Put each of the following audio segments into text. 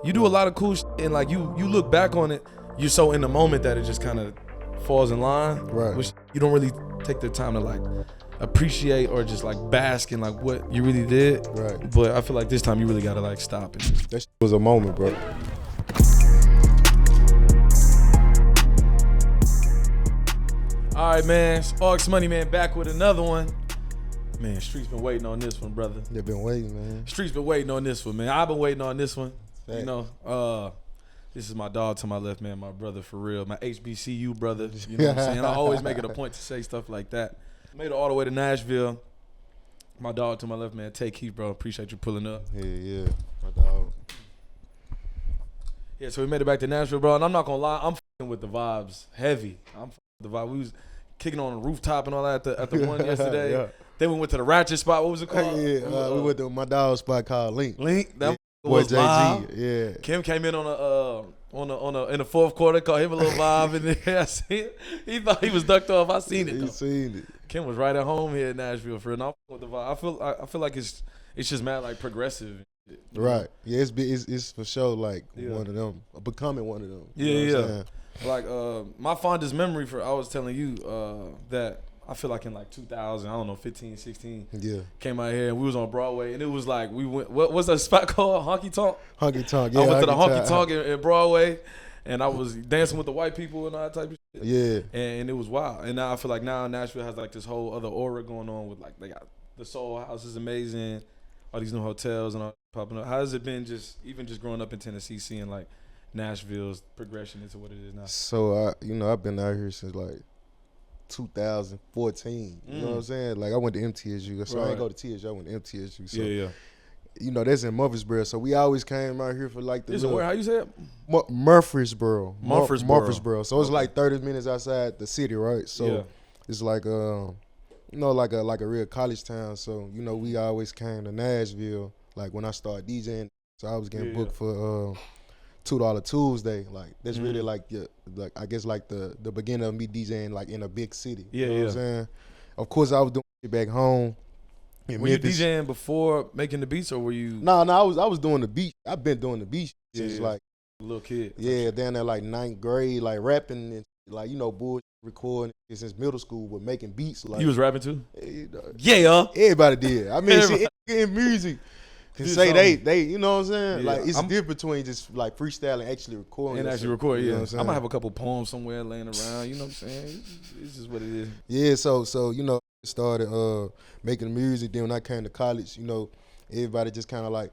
You do a lot of cool shit, and like you look back on it, you're so in the moment that it just kind of falls in line. Right. Which you don't really take the time to like appreciate or just like bask in like what you really did. Right. But I feel like this time you really gotta like stop it. That shit was a moment, bro. All right, man. It's Aux Money, man, back with another one. Man, Street's been waiting on this one, brother. They've been waiting, man. Street's been waiting on this one, man. I've been waiting on this one. Fact. You know, this is my dog to my left, man, my brother for real, my HBCU brother. You know what I'm saying? I always make it a point to say stuff like that. Made it all the way to Nashville. My dog to my left, man, Tay Keith, bro. Appreciate you pulling up. Yeah, my dog. Yeah, so we made it back to Nashville, bro. And I'm not gonna lie, I'm fucking with the vibes heavy. I'm fucking with the vibe. We was kicking on the rooftop and all that at the one yesterday. Yeah. Then we went to the ratchet spot. What was it called? We went to my dog's spot called Link. That Boy was JG. live. Yeah. Kim came in in the fourth quarter, caught him a little vibe, and then I seen it. He thought he was ducked off. I seen it. He seen it. Kim was right at home here in Nashville for real. And I'm with the vibe. I feel like it's just mad like progressive. Right. Yeah, it's for sure like one of them, becoming one of them. Yeah. Like my fondest memory I was telling you that I feel like in like 2000, I don't know, 15, 16. Yeah. Came out here and we was on Broadway and it was like we went. What's that spot called? Honky Tonk. Honky Tonk. Yeah. I went to the Honky Tonk in Broadway, and I was dancing with the white people and all that type of shit. Yeah. And it was wild. And now I feel like now Nashville has like this whole other aura going on with like they got the Soul House is amazing, all these new hotels and all popping up. How has it been just growing up in Tennessee, seeing like Nashville's progression into what it is now? So I've been out here since like 2014. You know what I'm saying? Like I went to MTSU, so I ain't go to TSU. I went to MTSU. So yeah. You know that's in Murfreesboro. So we always came out here for like the. Where? How you say it? Murfreesboro. Murfreesboro. So it's like 30 minutes outside the city, right? So it's like like a real college town. So we always came to Nashville. Like when I started DJing, so I was getting booked for $2 Tuesday. Like that's really like I guess like the beginning of me DJing like in a big city. You know what I'm saying? Of course I was doing it back home. Were you DJing before making the beats, or were you? No, I was doing the beat. I've been doing the beat since like a little kid. Yeah, down there like 9th grade, like rapping and like bullshit recording since middle school, but making beats. Like you was rapping too? Yeah, everybody did. I mean, shit, in music. Can say they, you know what I'm saying? Yeah. Like it's different between just like freestyle and actually recording. And actually record, yeah. I might have a couple poems somewhere laying around. You know what I'm saying? It's just what it is. Yeah, so started making music. Then when I came to college, everybody just kind of like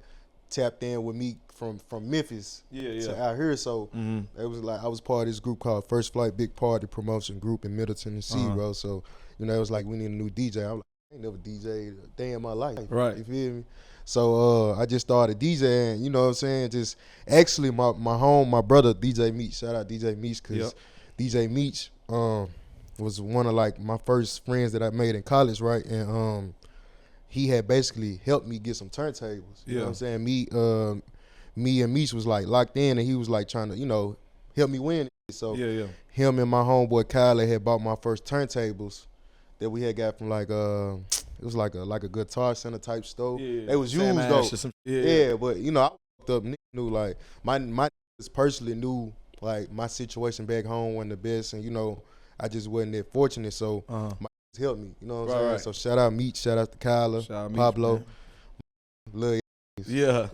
tapped in with me from Memphis to out here. So it was like I was part of this group called First Flight Big Party Promotion Group in Middle Tennessee, bro. So it was like we need a new DJ. I'm like, I ain't never DJed a day in my life. Right. You feel me? So I just started DJing, you know what I'm saying? Just actually my brother DJ Meach, shout out DJ Meach, because DJ Meach was one of like my first friends that I made in college, right? And he had basically helped me get some turntables. You know what I'm saying? Me and Meach was like locked in, and he was like trying to, help me win. So him and my homeboy Kyle had bought my first turntables that we had got from like it was like a Guitar Center type store. Yeah, it was used though. But I fucked up. Knew like my niggas personally knew like my situation back home wasn't the best, and I just wasn't that fortunate. So my niggas helped me. You know what I'm saying? Right. So shout out Meach, shout out to Kyla, Pablo, Lil. Yeah.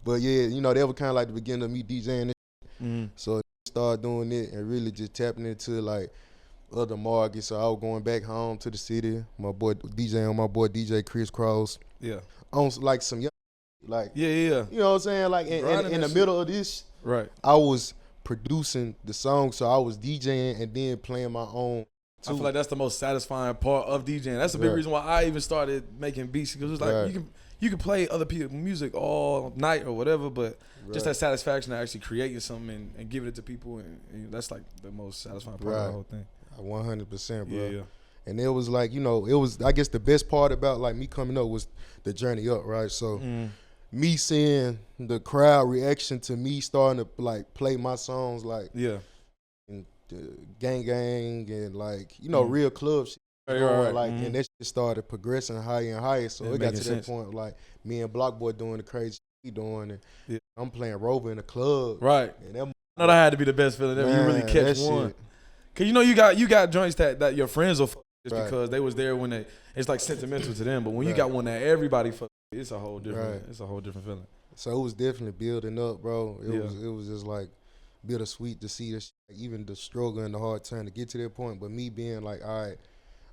But yeah, they were kind of like the beginning of me DJing. So I started doing it and really just tapping into like other markets. So I was going back home to the city. My boy DJ Chris Cross. Yeah. On like some young like You know what I'm saying? Like in the middle of this, right. I was producing the song, so I was DJing and then playing my own too. I feel like that's the most satisfying part of DJing. That's the big reason why I even started making beats, because it's like you can play other people's music all night or whatever, but just that satisfaction of actually creating something and giving it to people, and that's like the most satisfying part of the whole thing. 100%, bro. Yeah. And it was like, it was, I guess the best part about like me coming up was the journey up, right? So me seeing the crowd reaction to me starting to like play my songs like and gang and like, real club shit. Like and that shit started progressing higher and higher. So it got to that point like me and Block Boy doing the crazy we doing it. Yeah. I'm playing Rover in the club. Right. And that had to be the best feeling ever. You really catch one. Shit. Cause you know you got joints that your friends will fuck just because they was there when it's like sentimental to them. But when you got one that everybody fuck, it's a whole different feeling. So it was definitely building up, bro. It was just like bittersweet to see this, even the struggle and the hard time to get to that point. But me being like, all right,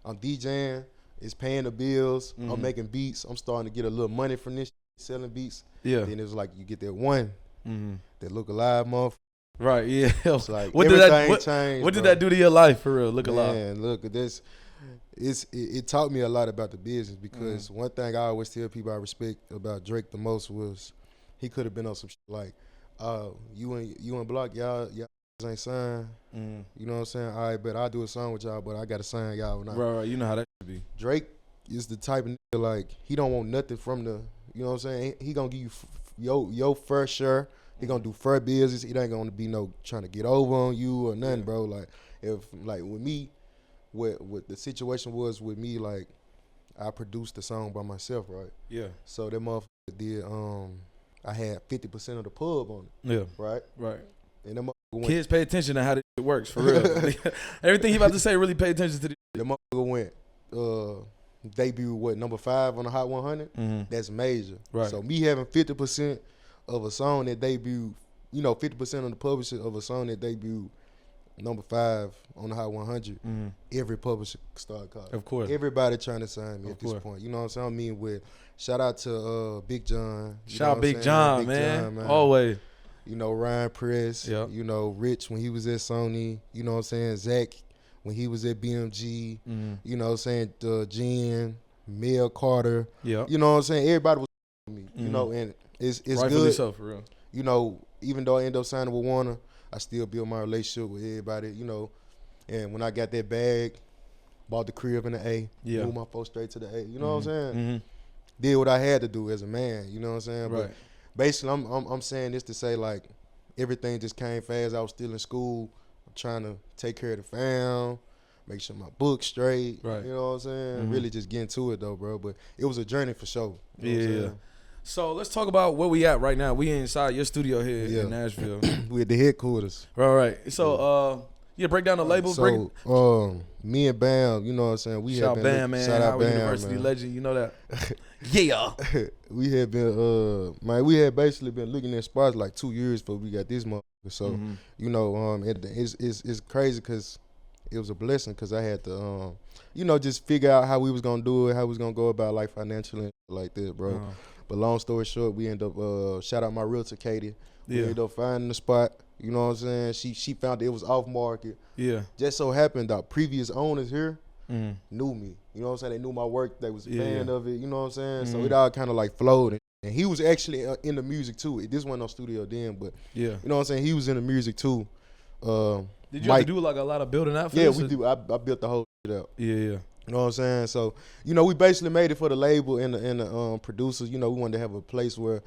I'm DJing, it's paying the bills, I'm making beats, I'm starting to get a little money from this selling beats. Yeah. Then it was like you get that one that look alive, motherfucker. Right, yeah. It's like what did that do to your life for real? Look alive. Man, look at this. It taught me a lot about the business because one thing I always tell people I respect about Drake the most was he could have been on some shit like, you and Block, y'all ain't signed. You know what I'm saying? All right, but I'll do a song with y'all, but I gotta sign y'all. Right, you know how that should be. Drake is the type of nigga like he don't want nothing from the, you know what I'm saying? He gonna give you your fair share. He gonna do fair business. He ain't gonna be no trying to get over on you or nothing, bro. Like if like with me, what the situation was with me, like I produced the song by myself, right? Yeah. So that motherfucker did. I had 50% of the pub on it. Yeah. Right. Right. And that motherfucker kids pay attention to how this shit works for real. Everything he about to say, really pay attention to this. The motherfucker went debut number 5 on the Hot 100. That's major. Right. So me having 50% of a song that debuted, 50% of the publisher of a song that debuted number 5 on the Hot 100, every publisher started calling. Of course. Everybody trying to sign me at this point. You know what I'm saying? I mean, shout out to Big John. Shout out Big John, man. Always. Ryan Press. Yep. Rich when he was at Sony. You know what I'm saying? Zach when he was at BMG. You know what I'm saying? Jen, Mel Carter. Yeah. You know what I'm saying? Everybody was with me. And it's rightfully good. So, for real. Even though I ended up signing with Warner, I still built my relationship with everybody, And when I got that bag, bought the crib in the A, moved my folks straight to the A. You know what I'm saying? Did what I had to do as a man. You know what I'm saying? Right. But basically, I'm saying this to say like everything just came fast. I was still in school, trying to take care of the fam, make sure my book's straight. Right. You know what I'm saying? Really just getting to it though, bro. But it was a journey for sure. You know what I'm saying? So let's talk about where we at right now. We inside your studio here in Nashville. We at the headquarters. Right. So break down the label. Me and Bam, you know what I'm saying? We shout have been Bam, man. Shout out Bam, University man. Legend, you know that. Yeah. We had been we had basically been looking at spots like 2 years before we got this motherfucker. So, it's crazy because it was a blessing because I had to just figure out how we was gonna do it, how we was gonna go about like financially and like that, bro. But long story short, we end up shout out my realtor Katie. We ended up finding the spot. You know what I'm saying? She found it was off market. Yeah. Just so happened our previous owners here knew me. You know what I'm saying? They knew my work. They was a fan of it. You know what I'm saying? So it all kind of like flowed. And he was actually in the music too. This wasn't no studio then, but you know what I'm saying? He was in the music too. Did you have to do like a lot of building out for this? Yeah, we do. I built the whole shit out. Yeah. You know what I'm saying? So, we basically made it for the label and the producers. We wanted to have a place where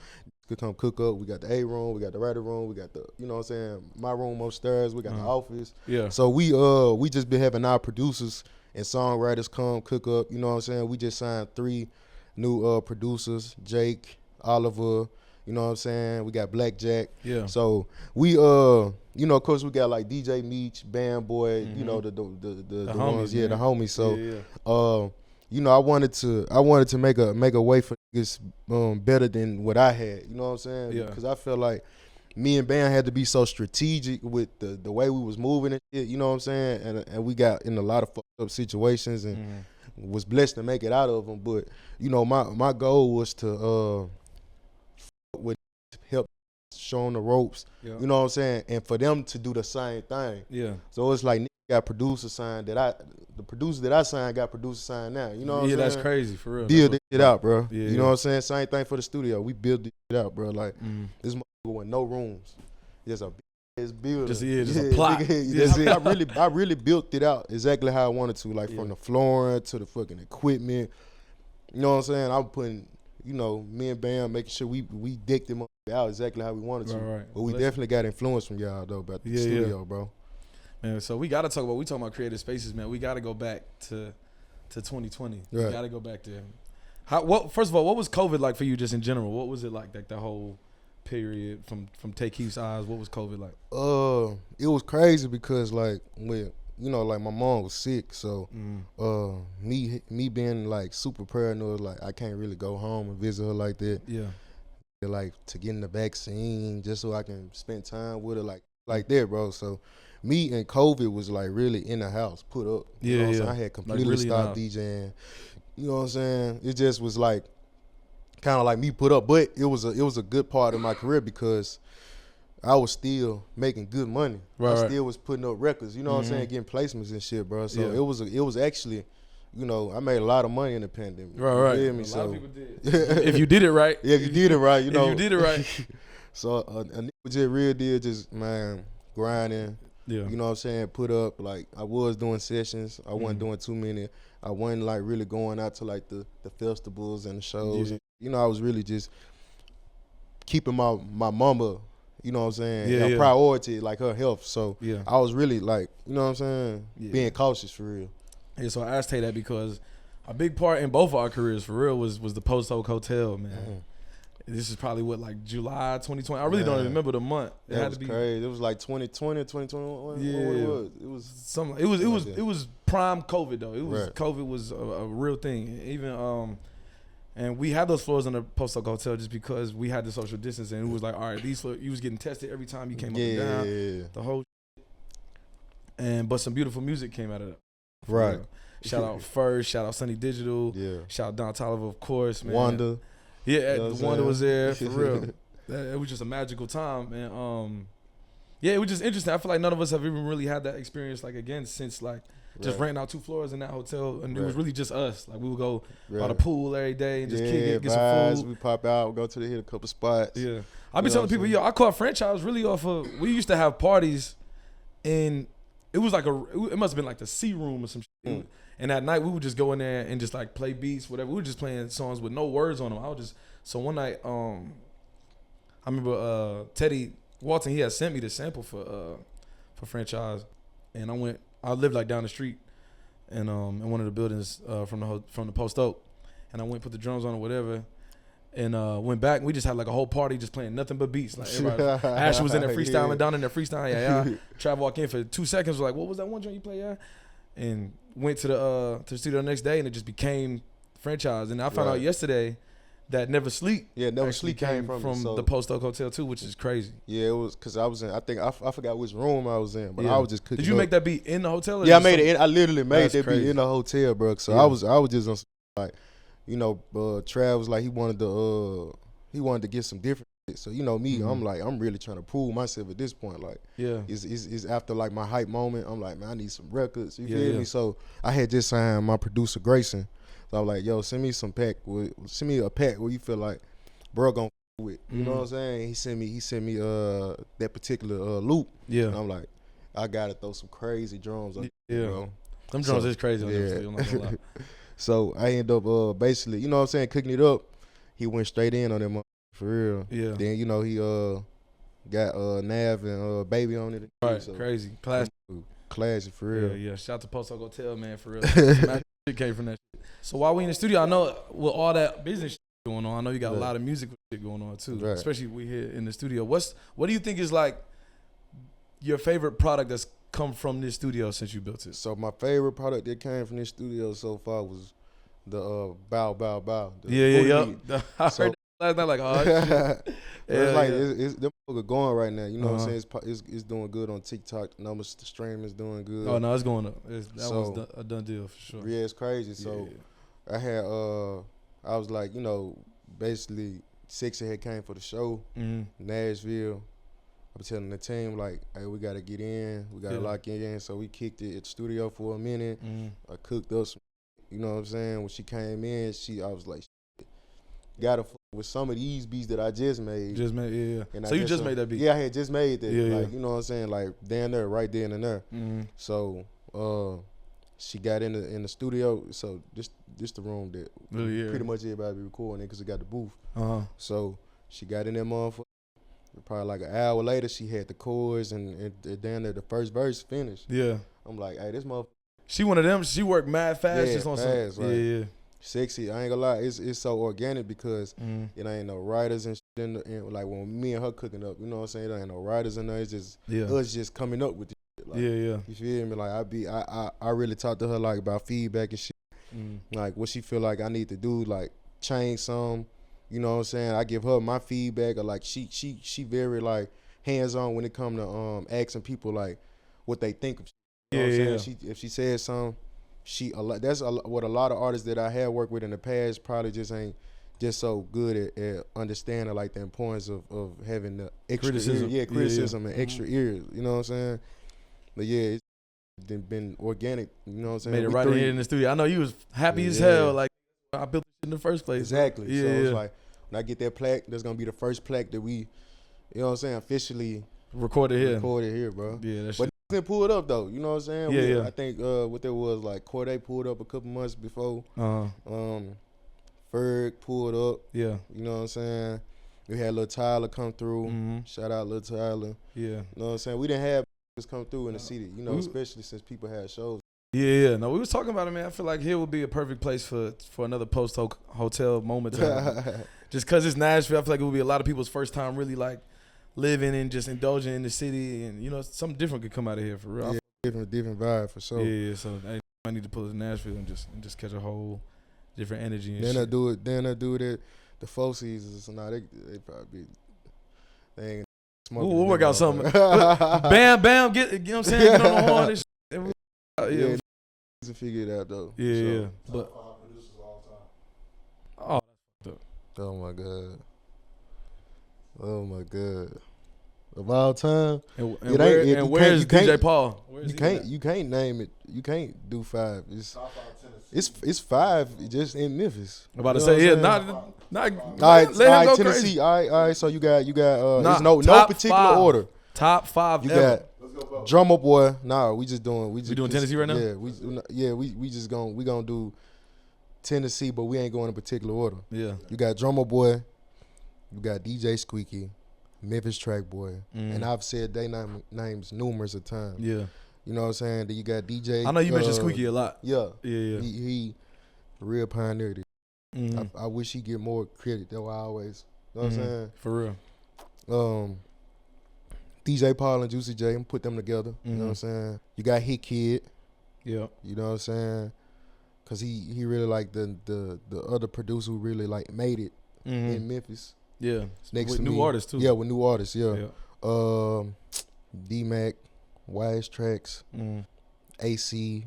could come cook up. We got the A room, we got the writer room, we got the, you know what I'm saying, my room upstairs, we got the office. Yeah. So we just been having our producers and songwriters come cook up. You know what I'm saying? We just signed 3 new producers, Jake, Oliver. You know what I'm saying? We got Blackjack. Yeah. So we of course we got like DJ Meech, Band Boy, the homies, ones, the homies. So I wanted to make a way for this better than what I had. You know what I'm saying? Yeah. Because I felt like me and Bam had to be so strategic with the way we was moving and shit. You know what I'm saying? And we got in a lot of fucked up situations and was blessed to make it out of them. But my goal was to with help show them the ropes. Yeah. You know what I'm saying? And for them to do the same thing. Yeah. So it's like got producer signed the producer that I signed got producer signed now. You know what I'm saying? Yeah, that's crazy for real. Build it out, bro. Yeah, you know what I'm saying? Same thing for the studio. We build it out, bro. Like this motherfucker with no rooms. Just a big ass building. Just a plot. That's it. I really built it out exactly how I wanted to, like from the flooring to the fucking equipment. You know what I'm saying? I'm putting, me and Bam making sure we decked them out exactly how we wanted to. Right. But we definitely got influence from y'all though about the studio, bro. Man, so we got to talk about creative spaces, man. We got to go back to 2020. Right. We got to go back there. First of all, what was COVID like for you just in general? What was it like that whole period from Tay Keith's eyes? What was COVID like? It was crazy because like when like my mom was sick, so me being like super paranoid, like I can't really go home and visit her like that. Yeah. Like to get in the vaccine just so I can spend time with her like that, bro. So me and COVID was like really in the house, put up. You know what I'm saying? I had completely really stopped DJing. You know what I'm saying? It just was like kind of like me put up, but it was a good part of my career because I was still making good money. I still was putting up records. You know what I'm saying? Getting placements and shit, bro. So it was actually. I made a lot of money in the pandemic. Right. You feel me? A lot of people did. If you did it right. Yeah, if you did it right, If you did it right. So a nigga just real deal, just, man, grinding. Yeah. You know what I'm saying? Put up, like, I was doing sessions. I wasn't doing too many. I wasn't, like, really going out to, like, the festivals and the shows. Yeah. I was really just keeping my mama, you know what I'm saying, a priority, like, her health. So I was really, like, you know what I'm saying, being cautious for real. Yeah, so I asked Tay that because a big part in both of our careers, for real, was the Post Oak Hotel, man. This is probably like July 2020. I really don't even remember the month. It had to be crazy. It was like 2020, 2021. Yeah, it was prime COVID though. It was COVID was a real thing. Even and we had those floors in the Post Oak Hotel just because we had the social distancing. And it was like, all right, these floors, you was getting tested every time you came up and down. The whole but some beautiful music came out of that. Right. Shout out First, shout out Sunny Digital, shout out Don Toliver, of course, man. Wanda. Yeah, Wanda was there, for real. It was just a magical time, and it was just interesting. I feel like none of us have even really had that experience like again since like just renting out 2 floors in that hotel, and it was really just us. Like we would go by the pool every day and just kick it, get some food. We pop out, go to hit a couple spots. Yeah, I be telling people, I caught franchise really off of. We used to have parties, and it was like it must have been like the C Room or some shit. And at night we would just go in there and just like play beats, whatever. We were just playing songs with no words on them. So one night, I remember Teddy Walton, he had sent me the sample for franchise, and I lived like down the street, and in one of the buildings from the Post Oak, and I went put the drums on or whatever, and went back and we just had like a whole party just playing nothing but beats. Like everybody, Asher was in there freestyling, down in there freestyling. Trav walked in for 2 seconds, was like, "What was that one joint you play?" And went to the studio the next day, and it just became franchise. And I found out yesterday that Never Sleep. Yeah, Never Sleep came from the Post Oak Hotel too, which is crazy. Yeah, it was because I was in. I think I forgot which room I was in, but I was just cooking. Did you make that beat in the hotel? Yeah, I made it. I literally made that beat in the hotel, bro. So I was just on like, Trav was like he wanted to get some different shit. So me, I'm like I'm really trying to prove myself at this point. Like it's after like my hype moment. I'm like, man, I need some records. You feel me? So I had just signed my producer Grayson. So I was like, yo, send me a pack where you feel like bro gonna with. You know what I'm saying? He sent me that particular loop. Yeah. And I'm like, I gotta throw some crazy drums on bro. Them drums is crazy on them. I'm not gonna lie. So I ended up basically, you know what I'm saying, cooking it up. He went straight in on them for real. Yeah. Then he got Nav and Baby on it. Right. So, crazy. Classic for real. Yeah. Shout out to Post Oak Hotel, man, for real. Shit came from that shit. So while we in the studio, I know with all that business shit going on, I know you got a lot of music shit going on too. Right. Especially we here in the studio. What do you think is like your favorite product that's come from this studio since you built it? So my favorite product that came from this studio so far was the Bow Bow Bow. I heard that last night, like, oh shit. It's them motherfuckers going right now. You know what I'm saying? It's doing good on TikTok. The numbers, the stream is doing good. Oh no, it's going up. That was a done deal for sure. Yeah, it's crazy. So I had I was like, basically Sexxy had came for the show, Nashville. I was telling the team like, hey, we gotta get in, we gotta lock in. So we kicked it at the studio for a minute. I cooked up some, you know what I'm saying? When she came in, I was like, gotta fuck with some of these beats that I just made. And so you just made that beat? Yeah, I had just made that. You know what I'm saying? Like down there, right then and there. So she got in the studio. So this the room that pretty much everybody be recording in because it got the booth. So she got in there, motherfucker. Probably like an hour later, she had the chords and down there the first verse finished. Yeah. I'm like, hey, this motherfucker. She one of them. She worked mad fast just on fast, some. Sexxy, I ain't gonna lie, it's so organic because it ain't no writers and shit in like when me and her cooking up, you know what I'm saying? There ain't no writers in there. It's just us just coming up with this shit. Like, you feel me? Like I really talk to her like about feedback and shit. Like what she feel like I need to do, like change some. You know what I'm saying? I give her my feedback, or like she very like hands on when it come to asking people like what they think of. You know what I'm saying? If she says something. What a lot of artists that I have worked with in the past probably just ain't just so good at understanding like the importance of having the extra criticism and extra ears. You know what I'm saying? But yeah, it's been organic. You know what I'm saying? Made it right here in the studio. I know you was happy as hell. Like I built this in the first place. Exactly. So it's like when I get that plaque, that's gonna be the first plaque that we, you know what I'm saying, officially recorded here, bro. Yeah, that's. Didn't pull it up though, you know what I'm saying? I think what there was like Corday pulled up a couple months before. Ferg pulled up. Yeah, you know what I'm saying? We had Lil Tyler come through. Shout out Lil Tyler. Yeah, you know what I'm saying? We didn't have this come through in the city, you know, especially since people had shows. Yeah. No, we was talking about it, man. I feel like here would be a perfect place for another post hotel moment. Just cause it's Nashville, I feel like it would be a lot of people's first time really like living and just indulging in the city, and you know something different could come out of here for real. Yeah, different vibe for sure. Yeah. So I need to pull it to Nashville and just catch a whole different energy. And then I do it. Then I do it at the Four Seasons. So now they probably they ain't smoking. We'll work out something. Bam, get you know what I'm saying? Get on the horn. And to figure it out though. Yeah. But oh my god. Oh my god! Of all time, and where's DJ Paul? You can't name it. You can't do 5. It's 5 just in Memphis. I'm about to say not. All right, Tennessee. All right. So you got. There's no particular 5. Order. Top 5. You ever. Got Drummer Boy. Nah, we doing Tennessee right now. We gonna do Tennessee, but we ain't going in particular order. Yeah. You got Drummer Boy. You got DJ Squeaky, Memphis Track Boy, and I've said they names numerous of times. Yeah, you know what I'm saying. Then you got DJ. I know you mentioned Squeaky a lot. Yeah. He real pioneer. I wish he get more credit. That's why I always. You know what I'm saying. For real. DJ Paul and Juicy J, I'm put them together. You know what I'm saying. You got Hit Kid. Yeah. You know what I'm saying. Cause he really like the other producer who really like made it in Memphis. Yeah, next with to new me. artists too. Yeah, with new artists. Yeah. D-Mac, Wise Tracks, AC.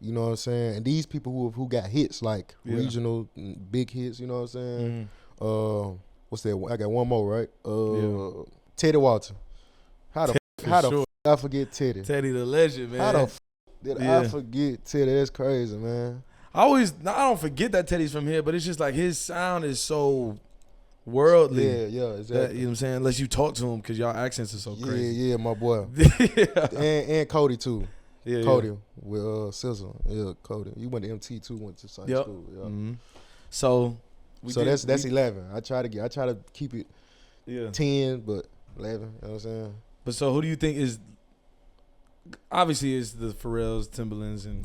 You know what I'm saying? And these people who got hits like regional big hits. You know what I'm saying? What's that? I got one more, right? Teddy Walton. How the I forget Teddy? Teddy the legend, man. How the did I forget Teddy? That's crazy, man. I don't forget that Teddy's from here, but it's just like his sound is so worldly. Yeah, exactly. That, you know what I'm saying? Unless you talk to him, because y'all accents are so crazy. Yeah, my boy. and Cody too. Yeah, Cody with SZA. Yeah, Cody. You went to MT too. Went to same school. Yeah. So that's 11. I try to keep it 10, but 11. You know what I'm saying? But so who do you think is? Obviously, it's the Pharrells, Timberlands, and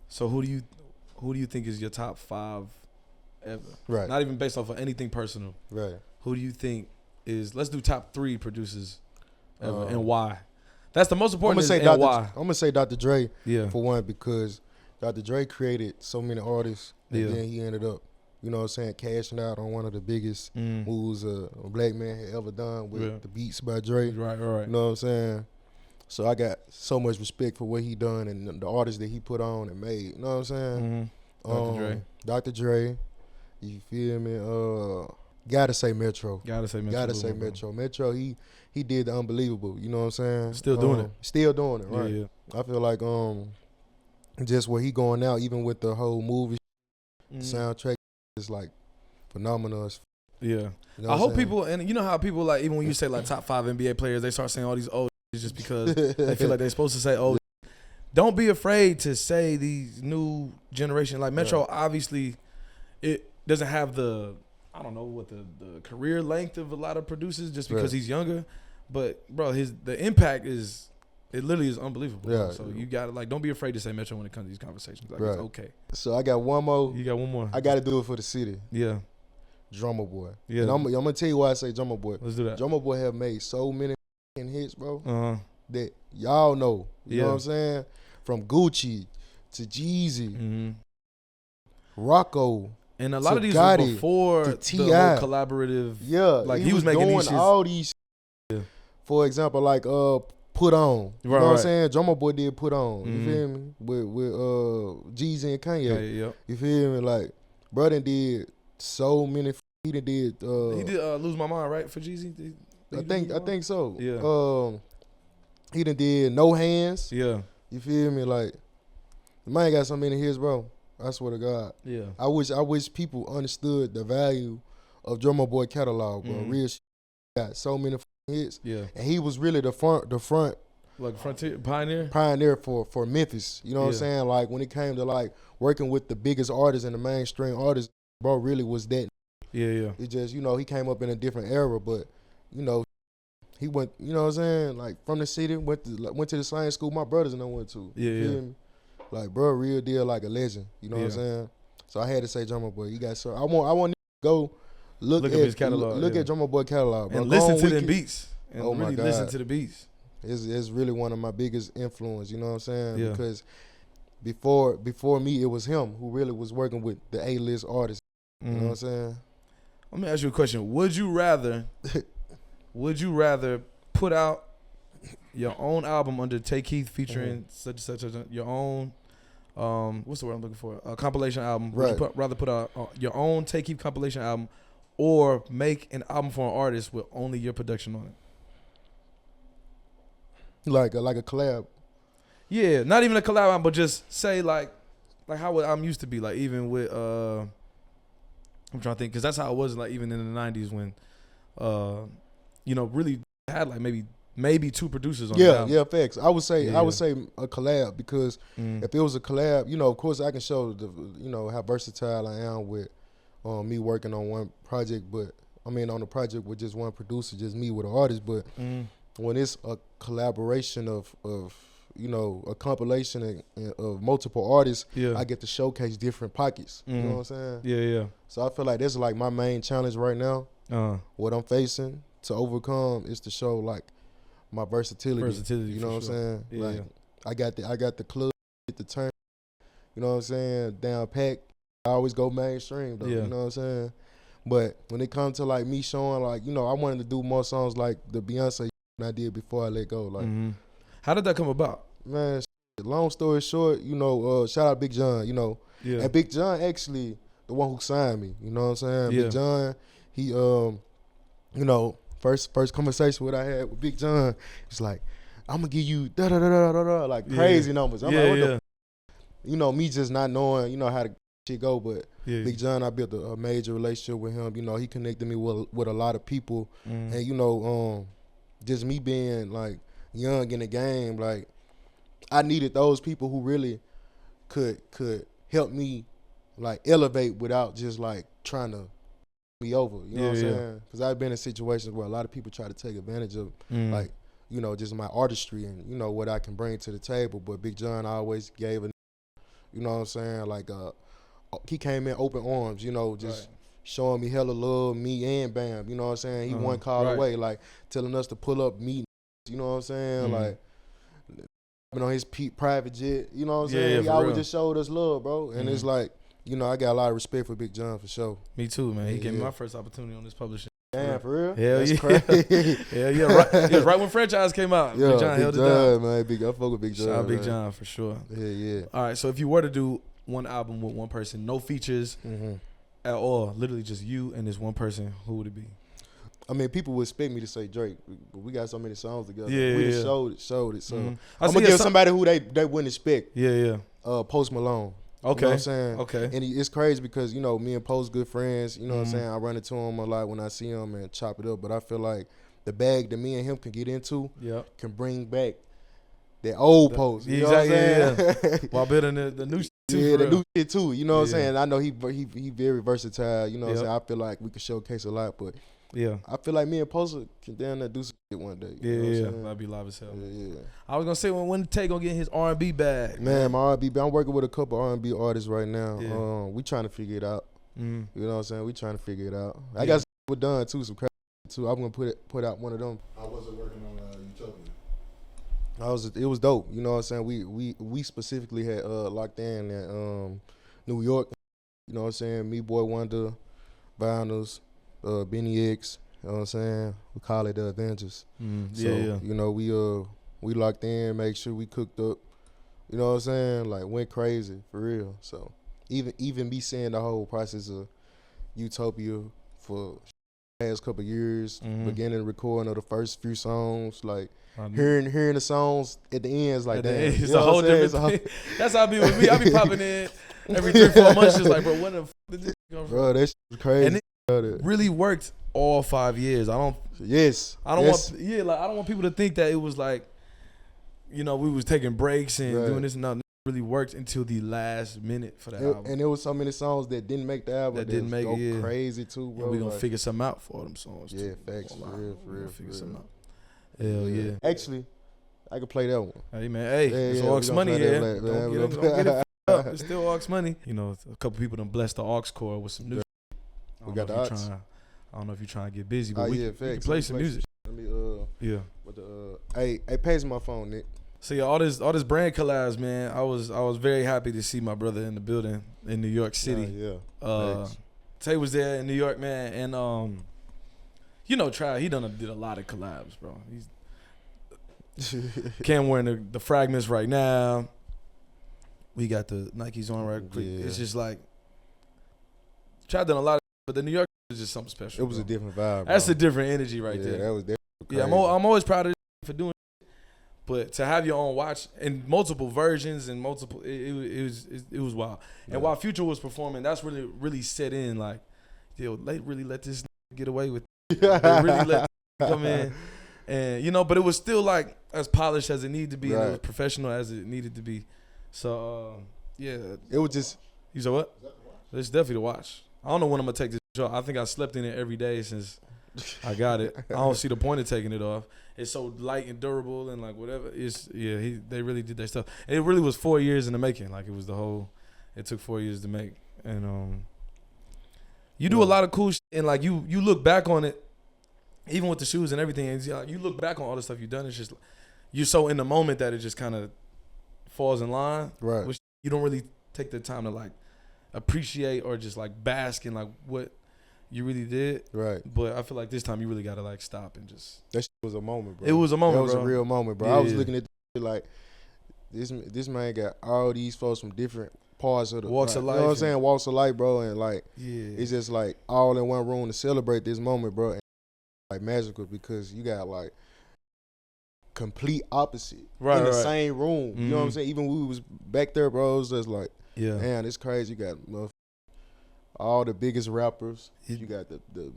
So who do you think is your top 5 ever? Right. Not even based off of anything personal. Right. Who do you think is? Let's do top 3 producers ever and why. That's the most important. Why. I'm gonna say Dr. Dre. For one, because Dr. Dre created so many artists, and then he ended up, you know what I'm saying, cashing out on one of the biggest moves a black man had ever done with the Beats by Dre. Right. You know what I'm saying? So I got so much respect for what he done and the artists that he put on and made. You know what I'm saying? Dr. Dre. You feel me? Gotta say Metro. Metro, he did the unbelievable. You know what I'm saying? Still doing it, right? Yeah. I feel like just where he going now, even with the whole movie soundtrack, is like phenomenal. Yeah. You know I hope people, and you know how people like, even when you say like top 5 NBA players, they start saying all these old just because they feel like they're supposed to say old. Don't be afraid to say these new generation. Like Metro, obviously, it doesn't have the, I don't know what the career length of a lot of producers just because he's younger. But bro, the impact is It literally is unbelievable. Yeah. So you got to, like, don't be afraid to say Metro when it comes to these conversations. Like, it's okay. So I got one more. You got one more. I got to do it for the city. Yeah. Drummer Boy. Yeah. And I'm going to tell you why I say Drummer Boy. Let's do that. Drummer Boy have made so many hits, bro, that y'all know. You know what I'm saying? From Gucci to Jeezy, Rocco. And a lot of these were before the whole collaborative. Yeah. Like, he was making doing these all these. Yeah. For example, like Put On. You know what I'm saying? Drummer Boy did Put On. You feel me? With Jeezy and Kanye. You feel me? Like, brother did so many. He did. He did Lose My Mind, right? For Jeezy. I think so. Yeah. He did No Hands. Yeah. You feel me? Like, the man got so many hits, bro. I swear to God. Yeah. I wish people understood the value of Drummer Boy catalog, bro. Real shit. Got so many hits. Yeah. And he was really the front like frontier pioneer for Memphis. You know what I'm saying? Like, when it came to like working with the biggest artists and the mainstream artists, bro, really was that. Yeah. It just, you know, he came up in a different era, but, you know, he went, you know what I'm saying, like, from the city, went to the same school my brothers and I went to. Yeah. Like, bro, real deal, like a legend. You know what I'm saying? So I had to say Drummer Boy. You got so I want to go look at his catalog. Look at Drummer Boy catalog, bro. And listen to the beats. And oh my God. Listen to the beats. It's really one of my biggest influence. You know what I'm saying? Yeah. Because before me, it was him who really was working with the A-list artists. You know what I'm saying? Let me ask you a question. Would you rather put out your own album under Tay Keith featuring such your own what's the word I'm looking for? A compilation album. Would you rather put out your own Tay Keith compilation album or make an album for an artist with only your production on it? Like a collab. Yeah, not even a collab album, but just say like how I'm used to be, like even with I'm trying to think, because that's how it was, like even in the 90s when you know, really had like maybe two producers on the album. Yeah, facts. I would say a collab, because if it was a collab, you know, of course I can show how versatile I am with me working on one project, but I mean on a project with just one producer, just me with an artist. But when it's a collaboration of you know, a compilation of multiple artists, I get to showcase different pockets. You know what I'm saying? Yeah. So I feel like that's like my main challenge right now. What I'm facing to overcome is to show like my versatility. You know what I'm saying? Yeah, like I got the club, the turn. You know what I'm saying? Down pack. I always go mainstream though. You know what I'm saying? But when it comes to like me showing, like, you know, I wanted to do more songs like the Beyonce I did Before I Let Go. Like, how did that come about? Man, long story short, you know, shout out Big John. You know, and Big John actually the one who signed me. You know what I'm saying? Big John, he you know, first conversation what I had with Big John, it's like, I'm gonna give you da da da da da da, like crazy numbers. I'm like, what the you know, me just not knowing, you know, how the shit go, but Big John, I built a major relationship with him. You know, he connected me with a lot of people, and you know, just me being like young in the game, like I needed those people who really could help me like elevate without just like trying to me over. You know what I'm saying? Because I've been in situations where a lot of people try to take advantage of like, you know, just my artistry and, you know, what I can bring to the table. But Big John always gave a, you know what I'm saying, like he came in open arms, you know, just showing me hella love, me and Bam, you know what I'm saying? He one call away, like telling us to pull up, meet, you know what I'm saying? Like on his private jet, you know what I'm saying? He always just showed us love, bro. And it's like, you know, I got a lot of respect for Big John for sure. Me too, man. He gave me my first opportunity on this publishing. Damn, for real? Hell That's yeah. crazy. Hell yeah. Right when franchise came out, Big John held it down. Man, I fuck with Big John. Shout out Big John for sure. Yeah. All right, so if you were to do one album with one person, no features at all, literally just you and this one person, who would it be? I mean, people would expect me to say Drake, but we got so many songs together. Yeah, we just showed it. So I'm gonna give somebody who they wouldn't expect. Yeah. Post Malone. Okay. You know what I'm saying? Okay. And it's crazy because, you know, me and Post good friends. You know what I'm saying? I run into him a lot when I see him and chop it up. But I feel like the bag that me and him can get into can bring back that old Post. You know what I'm saying? While building the new shit too. Yeah, the new shit too. You know what I'm saying? I know he very versatile. You know what I'm saying? I feel like we could showcase a lot. But Yeah. I feel like me and Poster can down there do some shit one day. Yeah. That'd be live as hell. Yeah. I was gonna say when Tay gonna get his R&B bag. Man, my R&B, I'm working with a couple R&B artists right now. Yeah. We trying to figure it out. Mm. You know what I'm saying? We trying to figure it out. I got some done too, some crazy too. I'm gonna put out one of them. I wasn't working on Utopia. It was dope. You know what I'm saying? We specifically had locked in at New York. You know what I'm saying? Me Boy Wonder, Vinyls, Benny X. You know what I'm saying? We call it the Avengers. So you know we locked in, make sure we cooked up. You know what I'm saying? Like went crazy for real. So even me seeing the whole process of Utopia for the past couple of years, beginning recording of the first few songs, like hearing the songs at the end is like damn. It's a whole different thing. That's how I be with me. I be popping in every 3-4 months, just like, bro, when the f did this come from? Bro, that shit was crazy. And it really worked all 5 years. I don't want people to think that it was like, you know, we was taking breaks and doing this and that. It really worked until the last minute for the album. And there was so many songs that didn't make the album that didn't make it. Crazy too, bro. And we gonna figure something out for them songs. Yeah, too. facts, for real. Figure something out. Hell yeah. Actually, I could play that one. Hey man, it's Aux Money here. Don't get it up. It's still Aux Money. You know, a couple people done blessed the Aux core with some new. We got the Aux. I don't know if you're trying to get busy, but we can play some music. Let me hey, pass my phone, Nick. So yeah, all this brand collabs, man. I was very happy to see my brother in the building in New York City. Tay was there in New York, man, and you know, he did a lot of collabs, bro. Cam wearing the fragments right now. We got the Nikes on right quick. Yeah. It's just like done a lot of, but the New York is just something special. It was a different vibe. That's bro. a different energy right there. That was different. Yeah, I'm always proud of for doing it. But to have your own watch in multiple versions and multiple, it was wild. Yeah. And while Future was performing, that's really set in. Like, yo, they really let this get away with it. They really let come in, and you know, but it was still like as polished as it needed to be, and as professional as it needed to be. So yeah, it was just. You said what? It's definitely to watch. I don't know when I'm gonna take this off. I think I slept in it every day since I got it. I don't see the point of taking it off. It's so light and durable and like whatever. They really did their stuff. And it really was 4 years in the making. Like it took 4 years to make. And you do a lot of cool shit, and like you look back on it, even with the shoes and everything, and you look back on all the stuff you've done. It's just you're so in the moment that it just kind of falls in line. Right. Which you don't really take the time to like appreciate or just like bask in like what you really did. Right. But I feel like this time you really gotta like stop and just. That shit was a moment, bro. It was a moment, bro. That was a real moment, bro. I was looking at this like this man got all these folks from different parts of the walks of life. You know what I'm saying? Walks of life, bro. And like it's just like all in one room to celebrate this moment, bro. And like magical because you got like complete opposite in the same room. You know what I'm saying? Even when we was back there, bro, it was just like, man, it's crazy. You got all the biggest rappers. You got the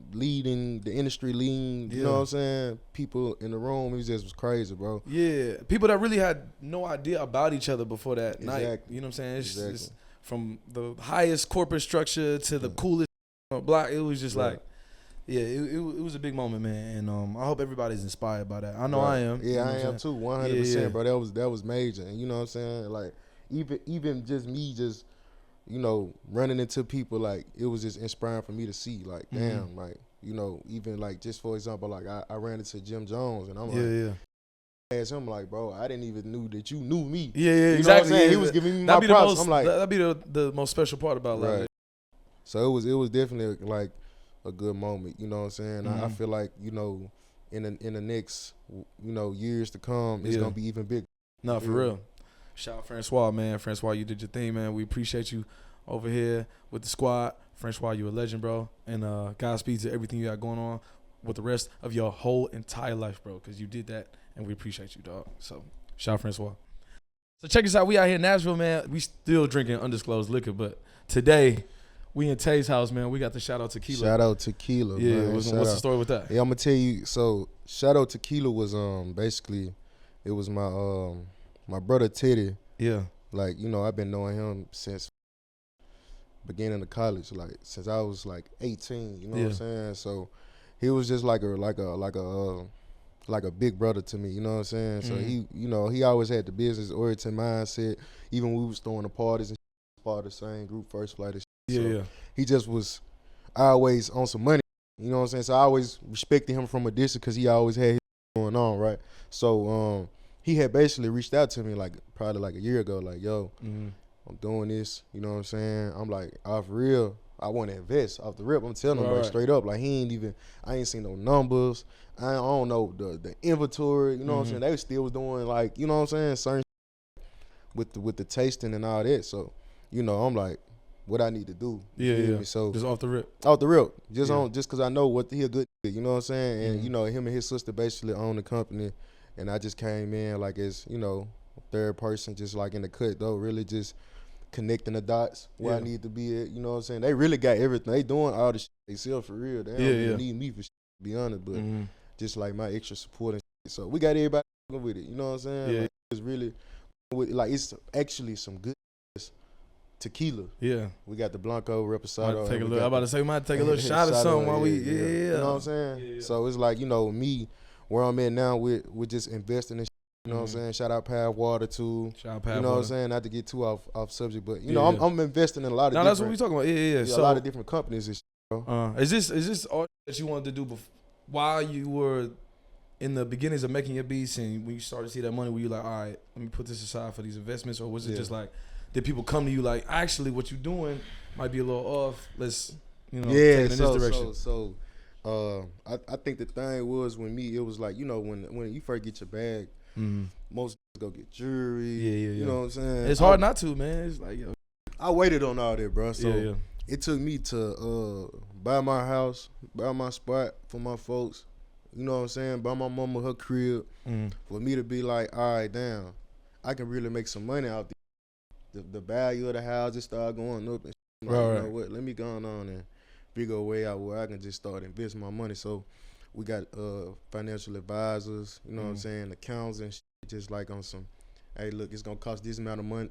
industry leading, you know what I'm saying? People in the room. It just was crazy, bro. Yeah. People that really had no idea about each other before that night. You know what I'm saying? It's from the highest corporate structure to the coolest block. It was just like, it was a big moment, man. And I hope everybody's inspired by that. I know I am. Yeah, I am too, 100%, bro. That was major. And you know what I'm saying? Like, even just me just, you know, running into people, like, it was just inspiring for me to see, like, damn, like, you know, even, like, just for example, like, I ran into Jim Jones, and I'm like, asked him, like, bro, I didn't even knew that you knew me. Yeah, you exactly. Know what I'm saying? He was giving me my props. I'm like, that'd be the most special part about life. So it was definitely, like, a good moment, you know what I'm saying? I feel like, you know, in the next, you know, years to come, it's gonna be even bigger. No, for real. Shout out Francois, man. Francois, you did your thing, man. We appreciate you over here with the squad. Francois, you a legend, bro. And Godspeed to everything you got going on with the rest of your whole entire life, bro, because you did that, and we appreciate you, dog. So, shout out Francois. So check us out. We out here in Nashville, man. We still drinking undisclosed liquor, but today we in Tay's house, man. We got the shout out Tequila. Shout out Tequila, man. What's the story with that? Yeah, I'm gonna tell you. So shout out Tequila was basically it was my my brother Teddy. Yeah. Like, you know, I've been knowing him since beginning of college, like since I was like 18. You know what I'm saying? So he was just like a big brother to me, you know what I'm saying? So he, you know, he always had the business oriented mindset. Even when we was throwing the parties and part of the same group, First Flight and shit. So he just was always on some money, you know what I'm saying? So I always respected him from a distance because he always had his going on, right? So he had basically reached out to me like probably like a year ago, like, yo, I'm doing this, you know what I'm saying? I'm like, off real, I want to invest off the rip. I'm telling him like straight up, like I ain't seen no numbers. I don't know the inventory, you know what I'm saying? They still was doing like, you know what I'm saying, certain with the tasting and all that. So, you know, I'm like, what I need to do. Yeah. So just off the rip. Just cause I know what he a good, you know what I'm saying? And you know, him and his sister basically own the company, and I just came in like as, you know, third person, just like in the cut though, really just connecting the dots where I need to be at, you know what I'm saying? They really got everything. They doing all the shit they sell for real. They don't even need me for shit, to be honest, but just like my extra support and shit. So we got everybody with it, you know what I'm saying? Yeah. Like, it's really, like, it's actually some good tequila. Yeah. We got the Blanco, Reposado. Take a look. I'm about to say we might take a little shot of something while we, You know what I'm saying? Yeah. So it's like, you know, me, where I'm at now, we're just investing in shit, you know what I'm saying? Shout out Path Water too. Shout out Path Water. You know what I'm saying? Not to get too off subject, but you know, I'm investing in a lot of that's what we talking about. Yeah. So, a lot of different companies and shit, bro. Is this all that you wanted to do while you were in the beginnings of making your beats, and when you started to see that money, were you like, all right, let me put this aside for these investments, or was it just like, did people come to you like, actually, what you're doing might be a little off. Let's, you know, take it in this direction. So, I think the thing was when it was like, you know, when you first get your bag, most go get jewelry. You know what I'm saying? It's hard not to, man. It's like, yo. I waited on all that, bro. So it took me to buy my house, buy my spot for my folks. You know what I'm saying? Buy my mama her crib for me to be like, all right, damn, I can really make some money out there. The value of the house just start going up and shit. Like, you know what? Let me go on and figure a way out where I can just start investing my money. So we got financial advisors, you know what I'm saying, accounts and shit, just like on some, hey, look, it's gonna cost this amount of money,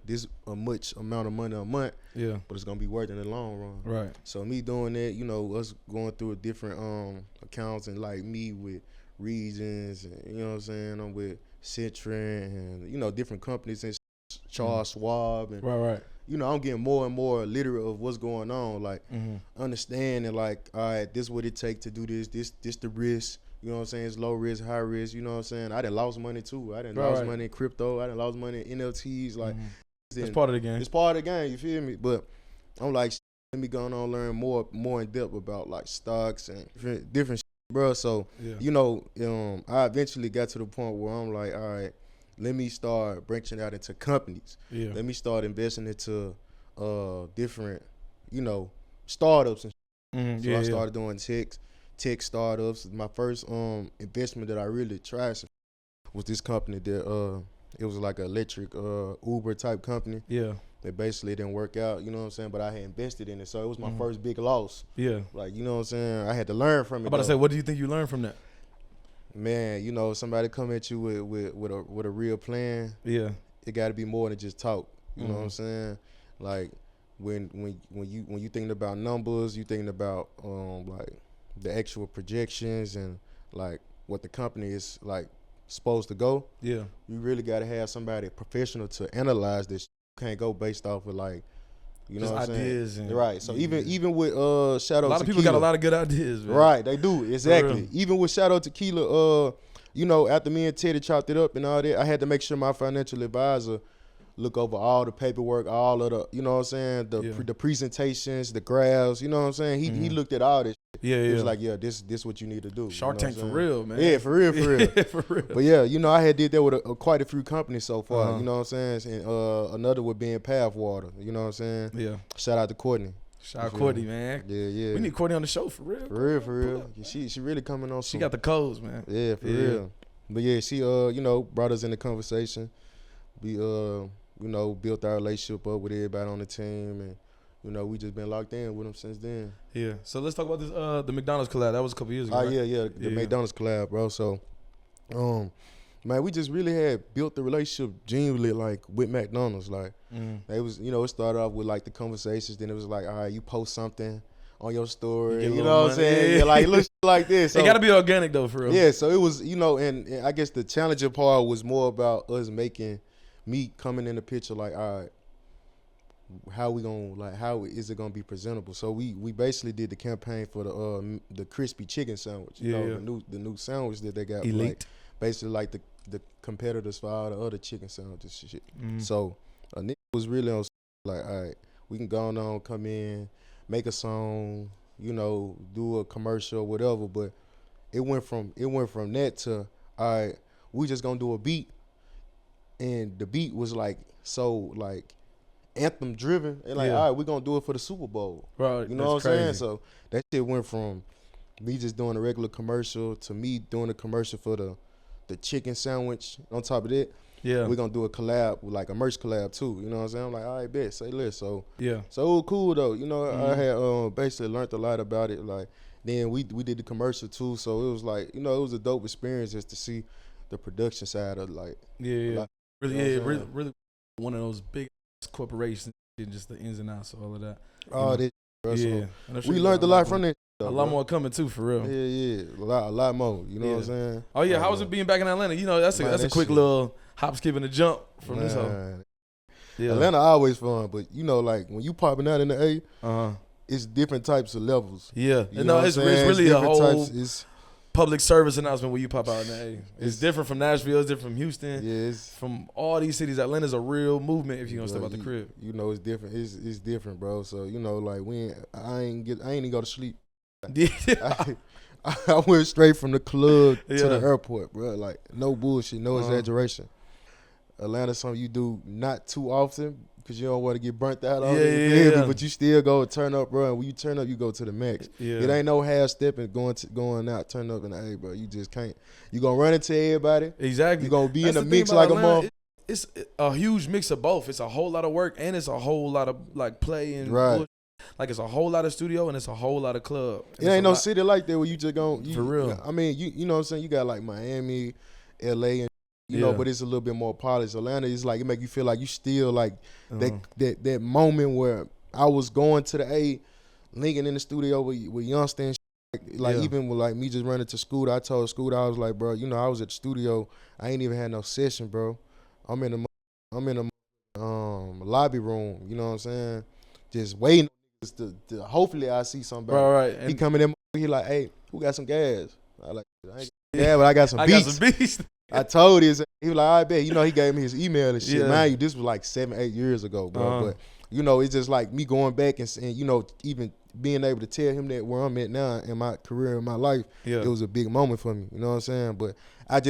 much amount of money a month, but it's gonna be worth it in the long run. Right. So me doing that, you know, us going through a different accounts, and like me with Regions, and you know what I'm saying, I'm with Citron and, you know, different companies and Charles Schwab, and you know, I'm getting more and more literate of what's going on, like understanding, like, all right, this is what it takes to do this the risk, you know what I'm saying, it's low risk, high risk, you know what I'm saying. I done lost money too. I done lost money in crypto, I done lost money in NFTs, like it's part of the game. It's part of the game, you feel me? But I'm like, let me go on and learn more in depth about like stocks and different shit, bro. So you know, I eventually got to the point where I'm like, all right, let me start branching out into companies. Let me start investing into different, you know, startups and shit. So I started doing tech startups. My first investment that I really tried was this company that it was like an electric Uber type company. That basically didn't work out, you know what I'm saying? But I had invested in it, so it was my first big loss. Like, you know what I'm saying? I had to learn from it. I'm about to say, what do you think you learned from that? Man, you know, somebody come at you with a real plan. It got to be more than just talk. You know what I'm saying? Like when you thinking about numbers, you thinking about like the actual projections and like what the company is like supposed to go. You really got to have somebody professional to analyze this. You can't go based off of like, you know just what I'm ideas saying? And, right. So even with Shadow Tequila, a lot of people got a lot of good ideas, man. Right, they do, exactly. Even with Shadow Tequila, you know, after me and Teddy chopped it up and all that, I had to make sure my financial advisor look over all the paperwork, all of the, you know what I'm saying, the presentations, the graphs, you know what I'm saying. He looked at all this shit. He was like, this what you need to do. Shark you know Tank for real, man. Yeah, for real. For real. But yeah, you know, I had did that with quite a few companies so far, you know what I'm saying. And another would be in Path Water, you know what I'm saying. Shout out to Courtney. Shout out Courtney, man. Yeah. We need Courtney on the show for real. For real. She really coming on. She got the codes, man. Yeah, for real. But yeah, she you know, brought us in the conversation. We you know, built our relationship up with everybody on the team, and you know, we just been locked in with them since then. Yeah. So let's talk about this the McDonald's collab. That was a couple years ago. Right? The McDonald's collab, bro. So man, we just really had built the relationship genuinely like with McDonald's. Like they was, you know, it started off with like the conversations, then it was like, all right, you post something on your story. You know what I'm money. saying? Yeah, like look like this. So, it gotta be organic though, for real. Yeah, so it was, and I guess the challenging part was more about us making me coming in the picture like, all right, how is it gonna be presentable? So we basically did the campaign for the crispy chicken sandwich. The new sandwich that they got. Elite. Like, basically like the competitors for all the other chicken sandwiches and shit. So a nigga was really on like, all right, we can go on, come in, make a song, do a commercial or whatever. But it went from that to, all right, we just gonna do a beat, and the beat was like so like anthem driven, and like, all right, we're gonna do it for the Super Bowl. Right. You know what I'm saying? So that shit went from me just doing a regular commercial to me doing a commercial for the chicken sandwich. On top of that, we're gonna do a collab, like a merch collab too. You know what I'm saying? I'm like, all right, bet, say less. So so it was cool though. I had basically learned a lot about it. Like then we did the commercial too, so it was like, it was a dope experience just to see the production side of like really one of those big corporations and just the ins and outs of all of that. We learned a lot from it. A lot more coming too, for real. Yeah, a lot more. You know what I'm saying? Oh yeah, how was it being back in Atlanta? That's a quick little hop, skip, and a jump from this whole. Yeah, Atlanta always fun, but like when you popping out in the A, it's different types of levels. Yeah, it's really a whole public service announcement when you pop out in the A. It's different from Nashville. It's different from Houston. Yeah, it's from all these cities. Atlanta's a real movement if you're gonna step out the crib. It's different. It's different, bro. So like I ain't even go to sleep. I went straight from the club to the airport, bro. Like no bullshit, no exaggeration. Atlanta's something you do not too often because you don't want to get burnt out on it. But you still go turn up, bro. And when you turn up, you go to the max. Yeah. It ain't no half stepping going out, turn up in the A, bro. You just can't. You gonna run into everybody. Exactly. You gonna be in the mix like Atlanta, a mother. It's a huge mix of both. It's a whole lot of work and it's a whole lot of like play and right. Like it's a whole lot of studio and it's a whole lot of club. It ain't no city like that where you just gon' for real. I mean, you know what I'm saying? You got like Miami, LA, and you know, but it's a little bit more polished. Atlanta is like, it make you feel like you still like that moment where I was going to the A, linking in the studio with youngster and shit. Like even with like me just running to Scooter, I told Scooter, I was like, bro, I was at the studio, I ain't even had no session, bro. I'm in the lobby room, you know what I'm saying? Just waiting. To hopefully I see somebody. Right. And he coming in, he like, hey, who got some gas? I like, but I got some beats. I told him, he was like, I bet. He gave me his email and shit. Mind you, this was like 7-8 years ago, bro. But it's just like me going back and even being able to tell him that where I'm at now in my career, in my life, it was a big moment for me. You know what I'm saying? But I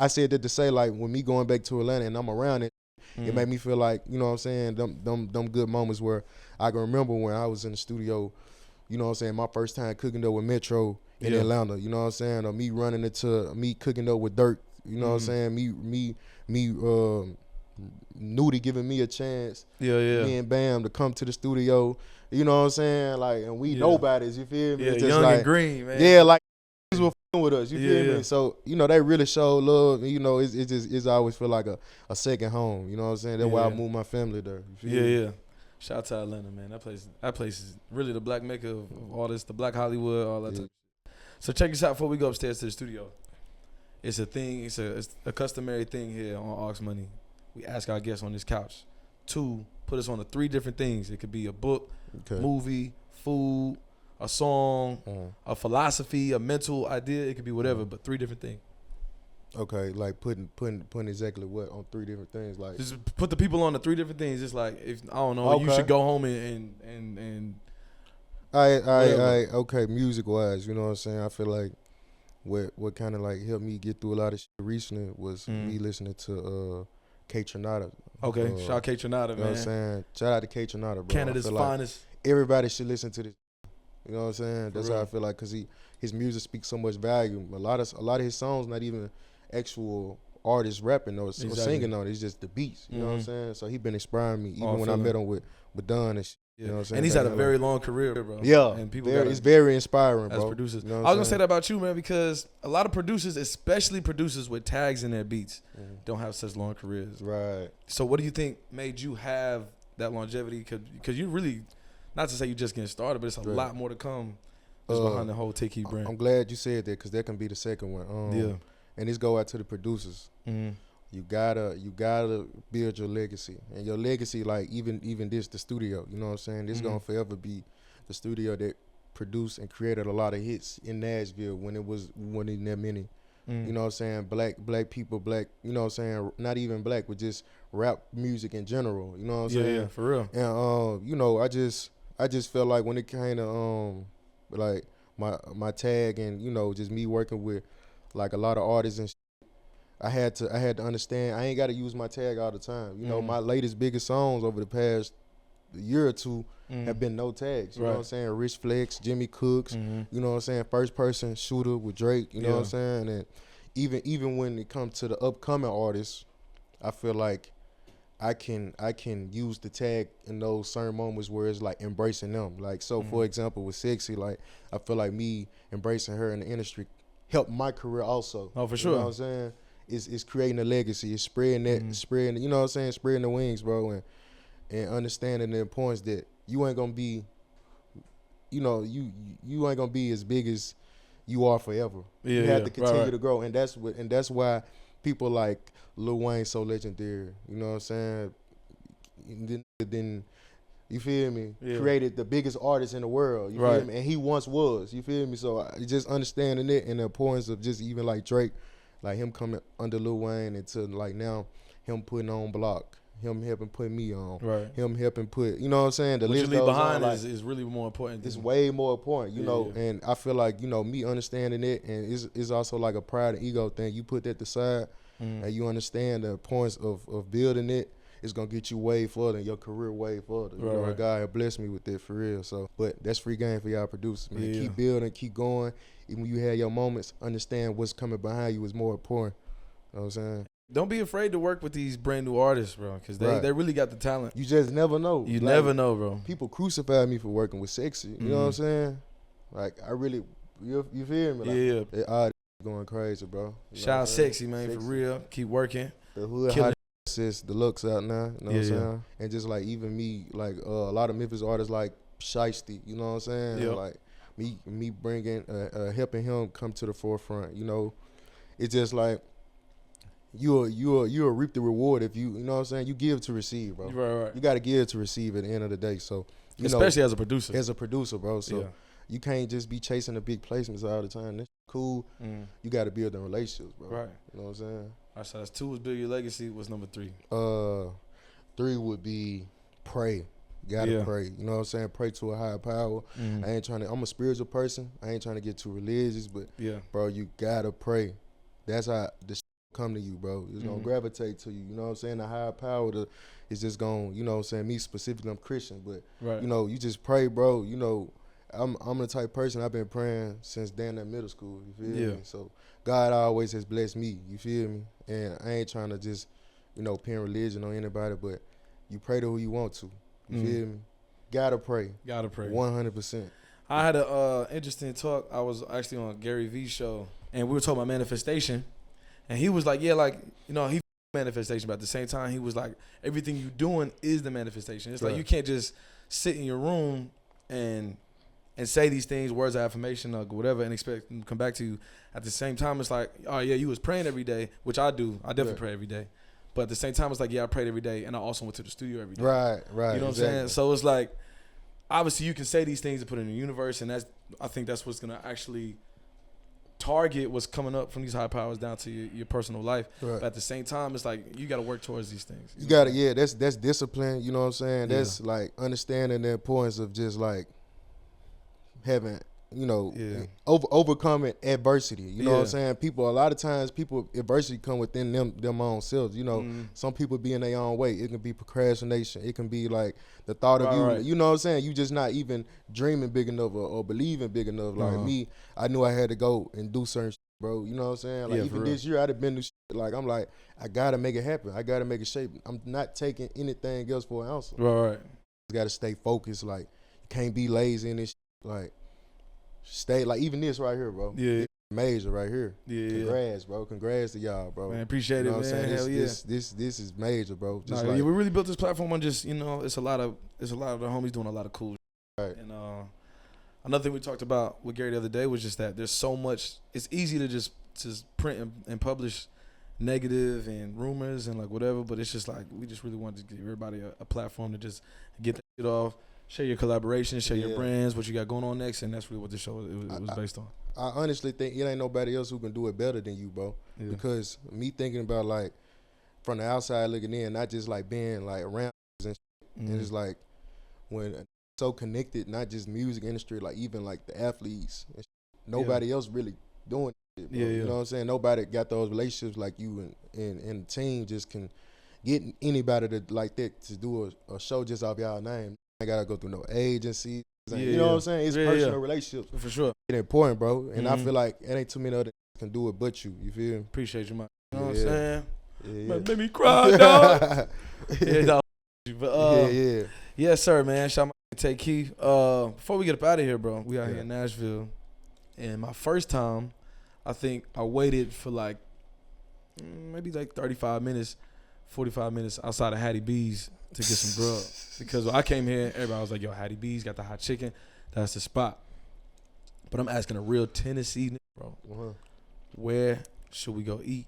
said that to say, like, when me going back to Atlanta and I'm around it, it made me feel like, you know what I'm saying, them good moments where I can remember when I was in the studio, you know what I'm saying, my first time cooking up with Metro in Atlanta, you know what I'm saying, or me running into me cooking up with Dirk, you know what I'm saying, me Nudie giving me a chance, me and Bam to come to the studio, you know what I'm saying, like, and we nobodies, you feel me? Yeah, it's just young like, and green, man. Yeah, like, were with us, you feel me? So, they really show love, it's always feel like a second home, you know what I'm saying? That's why I moved my family there. Yeah. Shout out to Atlanta, man. That place is really the black mecca of all this, the black Hollywood, all that type of shit. So check this out before we go upstairs to the studio. It's a thing, it's a customary thing here on Aux Money. We ask our guests on this couch to put us on the 3 different things. It could be a book, movie, food, a song, a philosophy, a mental idea. It could be whatever, but 3 different things. Okay, like putting exactly what on 3 different things, like just put the people on the 3 different things. Just like, if I don't know, you should go home and. Okay, music wise, you know what I'm saying. I feel like what kind of like helped me get through a lot of shit recently was me listening to K Tronada. Okay, shout out K Tronada, man. You know what I'm saying? Shout out to K Tronada, bro. Canada's finest. Like everybody should listen to this. You know what I'm saying? That's how I feel like, cause his music speaks so much value. A lot of his songs not even actual artists rapping or singing on it. It's just the beats. You know what I'm saying? So he been inspiring me even when I met him with Don and shit. You know what I'm saying? And he's had a very long career, bro. Yeah. And people it's very inspiring, bro. As producers. You know I was gonna say that about you, man, because a lot of producers, especially producers with tags in their beats, don't have such long careers. Right. So what do you think made you have that longevity? Because you really not to say you just getting started, but it's a lot more to come just behind the whole Tay Keith brand. I'm glad you said that because that can be the second one. And this go out to the producers. You gotta build your legacy, and your legacy, like even this, the studio. You know what I'm saying? This gonna forever be the studio that produced and created a lot of hits in Nashville when it wasn't that many. You know what I'm saying? Black people, you know what I'm saying? Not even black, but just rap music in general. You know what I'm saying? Yeah, for real. And you know, I just felt like when it came to like my tag and, you know, just me working with like a lot of artists and I had to understand I ain't got to use my tag all the time. You know, my latest biggest songs over the past year or two have been no tags. You know what I'm saying? Rich Flex, Jimmy Cooks, you know what I'm saying? First person shooter with Drake, you know what I'm saying? And even when it comes to the upcoming artists, I feel like I can use the tag in those certain moments where it's like embracing them. Like, so for example, with Sexxy, like I feel like me embracing her in the industry helped my career also. Oh, for sure. You know what I'm saying? It's creating a legacy. It's spreading that, spreading, you know what I'm saying? Spreading the wings, bro, and understanding the importance that you ain't gonna be, you know, you ain't gonna be as big as you are forever. You have to continue to grow, and that's why people like Lil Wayne so legendary. You know what I'm saying? Then you feel me? Created the biggest artist in the world. You feel me? And he once was. You feel me? So just understanding it and the importance of just even like Drake, like him coming under Lil Wayne into like now him putting on Block. Him helping put me on, him helping put, you know what I'm saying? The list you leave behind on, is really more important. It's way more important, you know, and I feel like, you know, me understanding it, and it's also like a pride and ego thing. You put that aside, and you understand the importance of building it, it's going to get you way further, in your career way further. You know, God had blessed me with that for real. So, but that's free game for y'all producers, man. Keep building, keep going. Even when you have your moments, understand what's coming behind you is more important. You know what I'm saying? Don't be afraid to work with these brand new artists, bro, because they really got the talent. You just never know. You never know, bro. People crucify me for working with Sexxy. You know what I'm saying? Like, I really, you feel me? Like, they are going crazy, bro. Shout out Sexxy, man, for real. Keep working. The hood hot sis, the looks out now. You know what I'm saying? And just like even me, like a lot of Memphis artists like Shiesty, you know what I'm saying? Like me bringing, helping him come to the forefront. You know, it's just like, you'll reap the reward if you know what I'm saying? You give to receive, bro. Right. You got to give to receive at the end of the day. So, especially as a producer. As a producer, bro. So you can't just be chasing the big placements all the time. That's cool. You got to build the relationships, bro. Right. You know what I'm saying? All right, so that's 2 was build your legacy. What's number 3? 3 would be pray. Gotta pray. You know what I'm saying? Pray to a higher power. I'm a spiritual person. I ain't trying to get too religious, but bro, you gotta pray. That's how the come to you, bro. It's gonna gravitate to you. You know what I'm saying? The higher power is just gonna, you know what I'm saying? Me specifically, I'm Christian, but you know, you just pray, bro. You know, I'm the type of person I've been praying since damn near middle school. You feel me? So God always has blessed me. You feel me? And I ain't trying to just, you know, pin religion on anybody, but you pray to who you want to. You feel me? Gotta pray. 100%. I had a interesting talk. I was actually on Gary V's show, and we were talking about manifestation. And he was like, like, you know, he manifestation, but at the same time, he was like, everything you doing is the manifestation. It's like you can't just sit in your room and say these things, words of affirmation or whatever, and expect them to come back to you. At the same time, it's like, oh, yeah, you was praying every day, which I do. I definitely pray every day. But at the same time, it's like, I prayed every day, and I also went to the studio every day. Right. You know what I'm saying? So it's like, obviously, you can say these things and put it in the universe, and I think that's what's going to actually target what's coming up from these high powers down to your personal life. But at the same time, it's like you got to work towards these things. You got to, that's discipline. You know what I'm saying? That's like understanding the importance of just like having, you know, overcoming adversity. You know what I'm saying? A lot of times adversity come within them own selves. You know, some people be in their own way. It can be procrastination. It can be like the thought of you. You know what I'm saying? You just not even dreaming big enough or believing big enough. Like me, I knew I had to go and do certain shit, bro. You know what I'm saying? Like even this year, I'd have been through shit. Like I'm like, I gotta make it happen. I gotta make it shape. I'm not taking anything else for an answer. Right. You gotta stay focused. Like you can't be lazy in this shit. Like stay like even this right here, bro. It's major right here. Congrats, bro. Congrats to y'all, bro. Man, appreciate it, man. Hell yeah. This is major, bro. Just we really built this platform on just, you know, it's a lot of the homies doing a lot of cool Right. And another thing we talked about with Gary the other day was just that there's so much. It's easy to just print and publish negative and rumors and like whatever, but it's just like we just really wanted to give everybody a platform to just get that shit off, share your collaborations, share your brands, what you got going on next, and that's really what this show was based on. I honestly think it ain't nobody else who can do it better than you, bro. Yeah. Because me thinking about like from the outside looking in, not just like being like around and shit. And it's like when so connected, not just music industry, like even like the athletes, and nobody else really doing it, bro. You know what I'm saying? Nobody got those relationships like you and the team just can get anybody to like that to do a show just off y'all name. I gotta go through no agency. You know what I'm saying? It's personal relationships. For sure. It's important, bro. And I feel like it ain't too many others can do it but you. You feel me? Appreciate you, man. You know what I'm saying? Yeah. Made me cry, dog. But yes, sir, man. Shout out to Tay Keith. Before we get up out of here, bro, we out here in Nashville. And my first time, I think I waited for like maybe like 35 minutes, 45 minutes outside of Hattie B's to get some grub. Because when I came here, everybody was like, yo, Hattie B's got the hot chicken. That's the spot. But I'm asking a real Tennessee nigga, bro. Where should we go eat?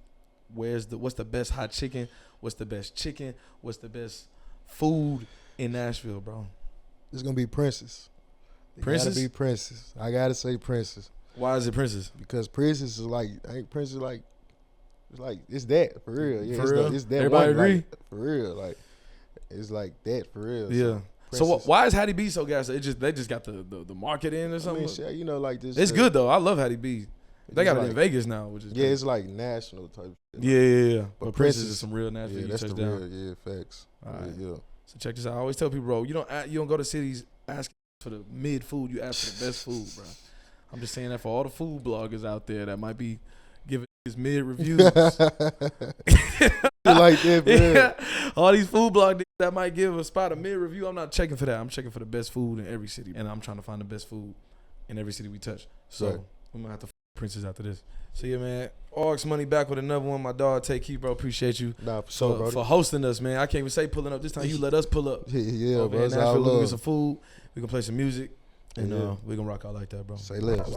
What's the best hot chicken? What's the best chicken? What's the best food in Nashville, bro? It's gonna be Princess. Princess? Gotta be Princess. I gotta say Princess. Why is it Princess? Because Princess is like, Princess like, it's that for real. Yeah, for real? It's that. Everybody one, agree? Like, for real, like it's like that for real. Yeah. So why is Hattie B so gas? They just got the market in or something. I mean, shit, you know, like this. It's good though. I love Hattie B. They got it in Vegas now, which is great. It's like national type. Yeah. But Princess is some real Nashville. Yeah, that's the real. Facts. All right. Yeah. So check this out. I always tell people, bro, you don't go to cities asking for the mid food. You ask for the best food, bro. I'm just saying that for all the food bloggers out there that might be giving these mid reviews. You like that, man? All these food bloggers that might give a spot a mid review. I'm not checking for that. I'm checking for the best food in every city, and I'm trying to find the best food in every city we touch. So I'm gonna have to Princess after this. So yeah, man. Aux Money back with another one. My dog Tay Keith, bro. Appreciate you for hosting us, man. I can't even say pulling up this time. You let us pull up. Yeah, bro. In Nashville, we can get some food. We can play some music, and we gonna rock out like that, bro. Say less.